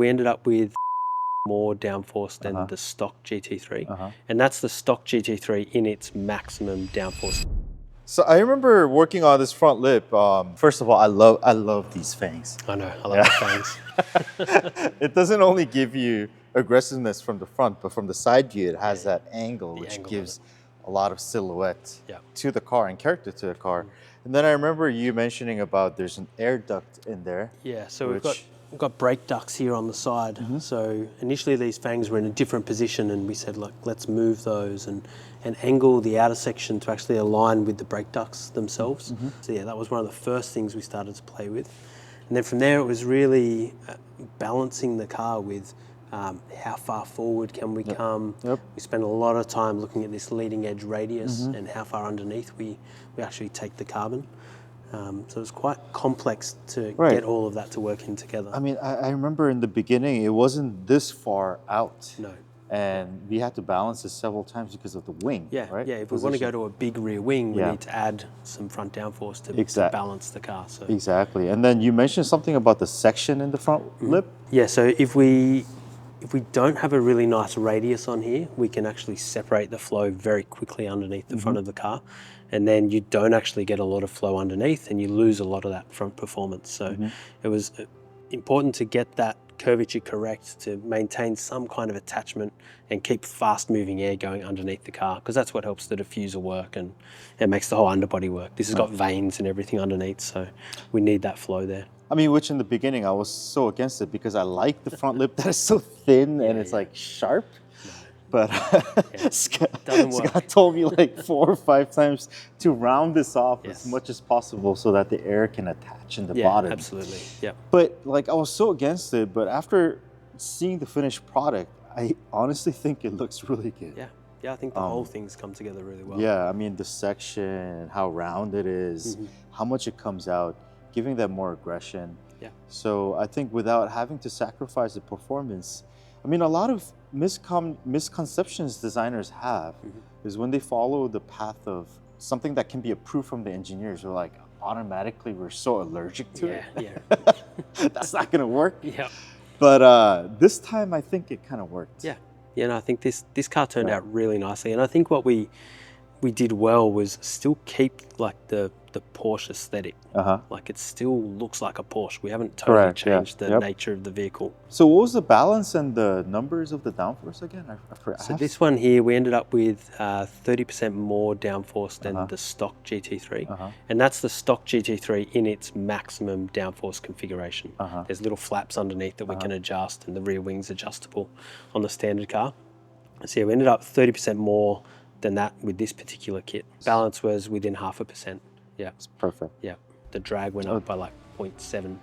We ended up with more downforce than the stock GT3, and that's the stock GT3 in its maximum downforce. So I remember working on this front lip. First of all, I love these fangs. I know, I love the fangs. It doesn't only give you aggressiveness from the front, but from the side view, it has that angle, which gives a lot of silhouette to the car and character to the car. And then I remember you mentioning about there's an air duct in there. Yeah, so we've got brake ducts here on the side. So initially these fangs were in a different position, and we said, look, let's move those and angle the outer section to actually align with the brake ducts themselves. So yeah, that was one of the first things we started to play with. And then from there it was really balancing the car with how far forward can we come. We spent a lot of time looking at this leading edge radius and how far underneath we actually take the carbon. So it's quite complex to get all of that to work in together. I mean, I remember in the beginning, it wasn't this far out. No. And we had to balance it several times because of the wing, right? Yeah, if we want to go to a big rear wing, we need to add some front downforce to balance the car. So. Exactly. And then you mentioned something about the section in the front lip. Yeah, so if we don't have a really nice radius on here, we can actually separate the flow very quickly underneath the front of the car. And then you don't actually get a lot of flow underneath and you lose a lot of that front performance. So it was important to get that curvature correct to maintain some kind of attachment and keep fast moving air going underneath the car, because that's what helps the diffuser work and it makes the whole underbody work. This has got vanes and everything underneath, so we need that flow there. I mean, which in the beginning I was so against it because I like the front lip that is so thin and it's like sharp. But Scott told me like 4 or 5 times to round this off as much as possible so that the air can attach in the bottom. Absolutely. Yeah. But like I was so against it, but after seeing the finished product, I honestly think it looks really good. Yeah, I think the whole thing's come together really well. Yeah, I mean the section, how round it is, how much it comes out, giving that more aggression. Yeah. So I think without having to sacrifice the performance, I mean, a lot of misconceptions designers have is when they follow the path of something that can be approved from the engineers, we're like, automatically we're so allergic to it. That's not going to work. Yeah. But this time, I think it kind of worked. Yeah. Yeah, no, I think this car turned out really nicely. And I think what we did well was still keep like the Porsche aesthetic. Like it still looks like a Porsche. We haven't totally changed the nature of the vehicle. So what was the balance and the numbers of the downforce again? So this one here, we ended up with 30% more downforce than the stock GT3. And that's the stock GT3 in its maximum downforce configuration. There's little flaps underneath that we can adjust, and the rear wing's adjustable on the standard car. So yeah, we ended up 30% more than that with this particular kit. Balance was within 0.5%. Yeah. It's perfect. Yeah. The drag went up by like 0.7%.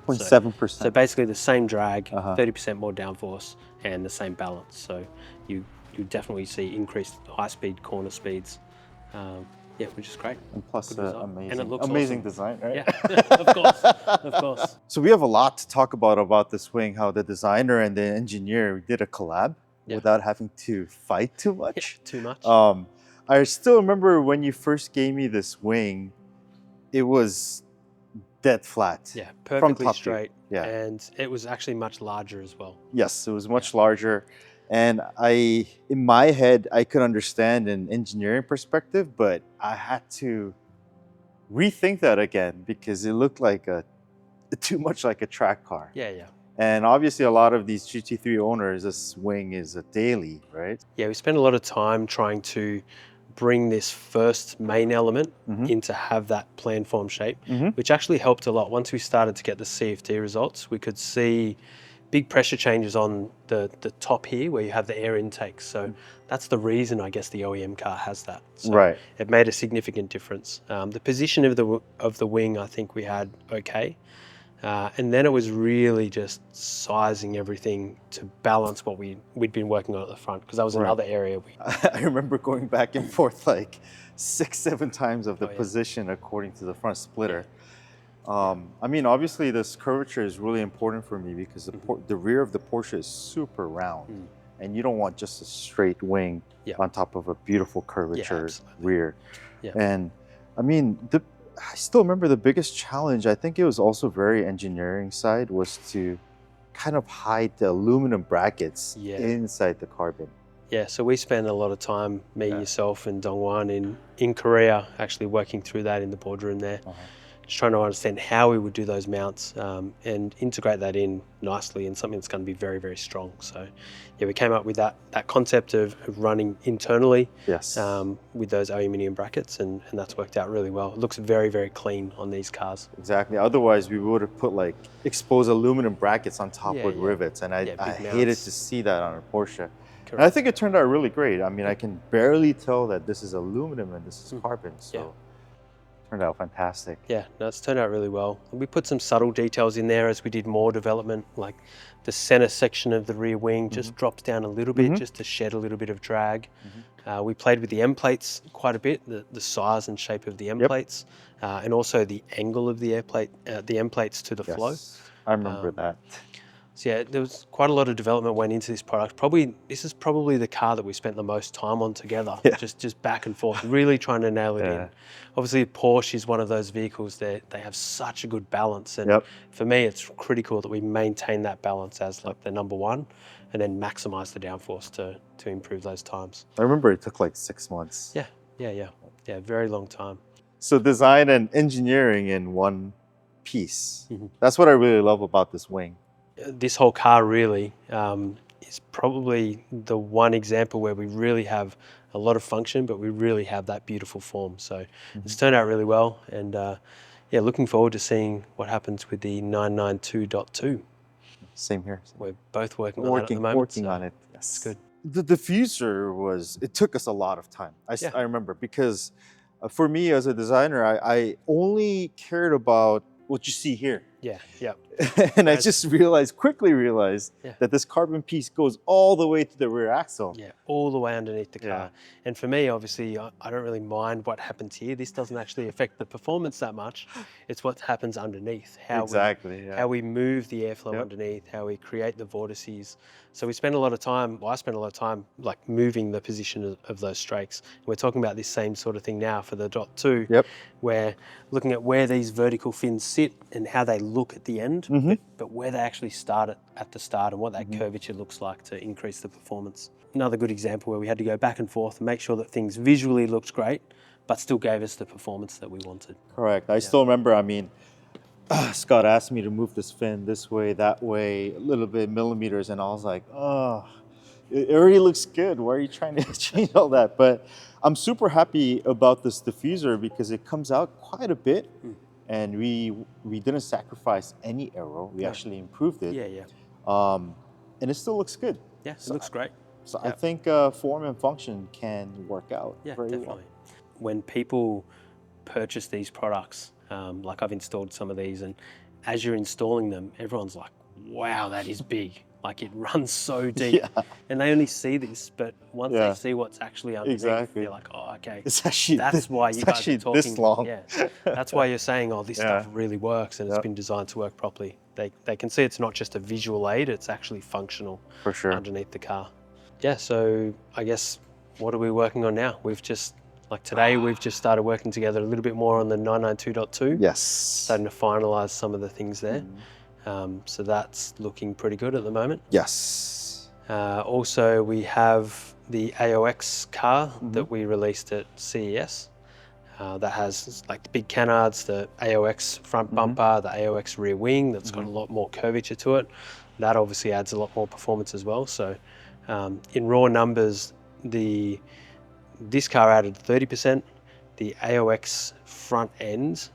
0.7%. So basically the same drag, 30% more downforce, and the same balance. So you definitely see increased high-speed corner speeds. Yeah, which is great. And plus amazing, and it looks amazing awesome. design, right? Yeah, of course. So we have a lot to talk about this wing, how the designer and the engineer did a collab without having to fight too much. Too much. I still remember when you first gave me this wing, it was dead flat. Yeah, perfectly straight. Yeah. And it was actually much larger as well. Yes, it was much larger. And in my head, I could understand an engineering perspective, but I had to rethink that again because it looked like too much like a track car. Yeah. And obviously a lot of these GT3 owners, this wing is a daily, right? Yeah, we spent a lot of time trying to bring this first main element in to have that plan form shape, which actually helped a lot. Once we started to get the CFD results, we could see big pressure changes on the top here where you have the air intake. So that's the reason I guess the OEM car has that. So it made a significant difference. The position of the wing, I think we had okay. And then it was really just sizing everything to balance what we'd been working on at the front, because that was another area. I remember going back and forth like 6-7 times of the position according to the front splitter. I mean, obviously this curvature is really important for me because the rear of the Porsche is super round and you don't want just a straight wing on top of a beautiful curvature rear. And I mean, I still remember the biggest challenge, I think it was also very engineering side, was to kind of hide the aluminum brackets Yeah. inside the carbon. Yeah, so we spend a lot of time, me, yourself, and Dongwan in Korea, actually working through that in the boardroom there. Just trying to understand how we would do those mounts and integrate that in nicely in something that's going to be very, very strong. So, yeah, we came up with that concept of running internally with those aluminium brackets, and that's worked out really well. It looks very, very clean on these cars. Exactly. Otherwise, we would have put like exposed aluminum brackets on top with rivets, and I hated to see that on a Porsche. And I think it turned out really great. I mean, I can barely tell that this is aluminum and this is carbon, so it turned out fantastic. Yeah, no, it's turned out really well. We put some subtle details in there as we did more development, like the center section of the rear wing just drops down a little bit just to shed a little bit of drag. We played with the end plates quite a bit, the size and shape of the end plates, and also the angle of the end plates to the flow. I remember that. So yeah, there was quite a lot of development went into this product. This is probably the car that we spent the most time on together, just back and forth, really trying to nail it in. Obviously, Porsche is one of those vehicles that they have such a good balance, and for me, it's critical that we maintain that balance as like the number one, and then maximize the downforce to improve those times. I remember it took like 6 months. Yeah, very long time. So design and engineering in one piece. That's what I really love about this wing. This whole car really is probably the one example where we really have a lot of function, but we really have that beautiful form. So it's turned out really well, and yeah, looking forward to seeing what happens with the 992.2. Same here. We're both working on that at the moment. Working on it, yes. It's good. The diffuser it took us a lot of time. I remember, because for me as a designer, I only cared about what you see here. And I just quickly realized that this carbon piece goes all the way to the rear axle. Yeah, all the way underneath the car. And for me, obviously, I don't really mind what happens here. This doesn't actually affect the performance that much. It's what happens underneath. How we move the airflow underneath, how we create the vortices. So we spend a lot of time, I spend a lot of time like moving the position of those strakes. We're talking about this same sort of thing now for the .2, where looking at where these vertical fins sit and how they look at the end, but where they actually start at the start and what that curvature looks like to increase the performance. Another good example where we had to go back and forth and make sure that things visually looked great, but still gave us the performance that we wanted. Correct. I still remember, I mean, Scott asked me to move this fin this way, that way, a little bit millimeters, and I was like, oh, it already looks good. Why are you trying to change all that? But I'm super happy about this diffuser because it comes out quite a bit, and we didn't sacrifice any aero. We actually improved it. And it still looks good. Yeah, so it looks great. So I think form and function can work out very well. When people purchase these products, like I've installed some of these, and as you're installing them, everyone's like, wow, that is big. Like it runs so deep. And they only see this, but once they see what's actually underneath, they're like, oh, okay. It's actually that's why you guys are talking this long. That's why you're saying, oh, this stuff really works and it's been designed to work properly. They can see it's not just a visual aid, it's actually functional underneath the car. Yeah, so I guess what are we working on now? We've just, like today, we've just started working together a little bit more on the 992.2. Yes. Starting to finalize some of the things there. So that's looking pretty good at the moment. Yes. Also, we have the AOX car that we released at CES. That has like the big canards, the AOX front bumper, the AOX rear wing that's got a lot more curvature to it. That obviously adds a lot more performance as well. So in raw numbers, this car added 30%. The AOX front end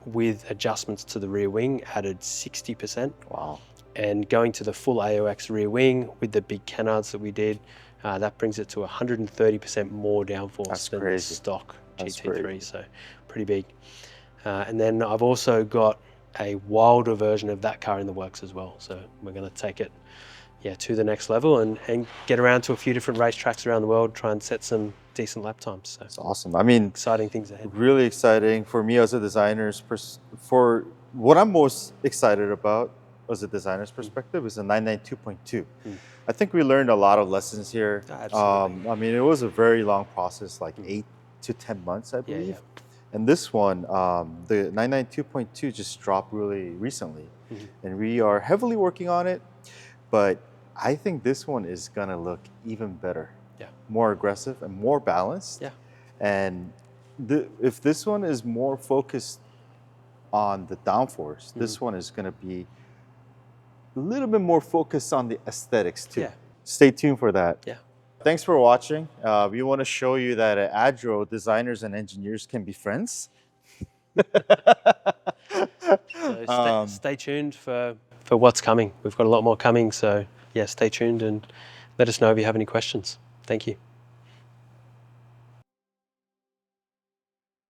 with adjustments to the rear wing added 60%. Wow. And going to the full AOX rear wing with the big canards that we did, that brings it to 130% more downforce than the stock GT3, so pretty big. And then I've also got a wilder version of that car in the works as well. So we're going to take it to the next level and get around to a few different racetracks around the world, try and set some decent lap times. So it's awesome. I mean, exciting things ahead. Really exciting for me as a designer. For what I'm most excited about as a designer's perspective is the 992.2. I think we learned a lot of lessons here. Absolutely. I mean, it was a very long process, like 8 to 10 months, I believe. And this one, the 992.2 just dropped really recently. And we are heavily working on it. but I think this one is gonna look even better. Yeah. More aggressive and more balanced. Yeah. And if this one is more focused on the downforce, this one is gonna be a little bit more focused on the aesthetics too. Yeah. Stay tuned for that. Yeah. Thanks for watching. We want to show you that at Adro, designers and engineers can be friends. So stay tuned for what's coming. We've got a lot more coming, so yeah, stay tuned and let us know if you have any questions. Thank you.